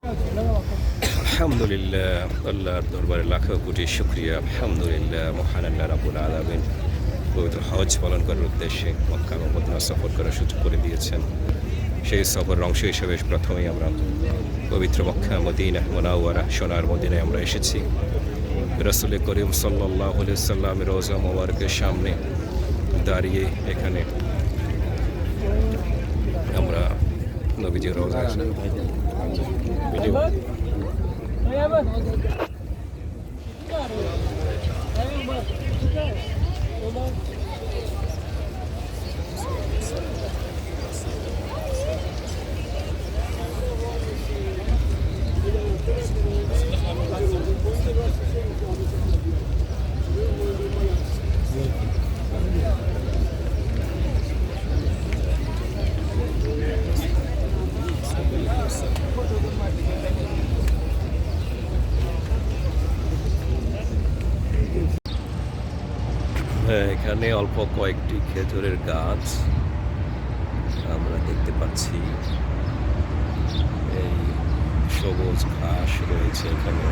আলহামদুলিল্লাহ, আল্লাহর দরবারে লাখো কোটি শুকরিয়া। আলহামদুলিল্লাহ, মহান আল্লাহ রাব্বুল আলামিন পবিত্র হজ পালন করার উদ্দেশ্যে মক্কা ও মদিনা সফর করার সুযোগ করে দিয়েছেন। সেই সফরের অংশ হিসেবে প্রথমেই আমরা পবিত্র মক্কা মদিনা মুনাওয়ারা সোনার মদিনায় আমরা এসেছি। রাসূল করিম সাল্লাল্লাহু আলাইহি সাল্লামের রওজা মোবারকের সামনে দাঁড়িয়ে এখানে আমরা নবীজির রওজা ভিডিও এখানে অল্প কয়েকটি খেজুরের গাছ আমরা দেখতে পাচ্ছি। এই সবুজ ঘাস রয়েছে এখানে।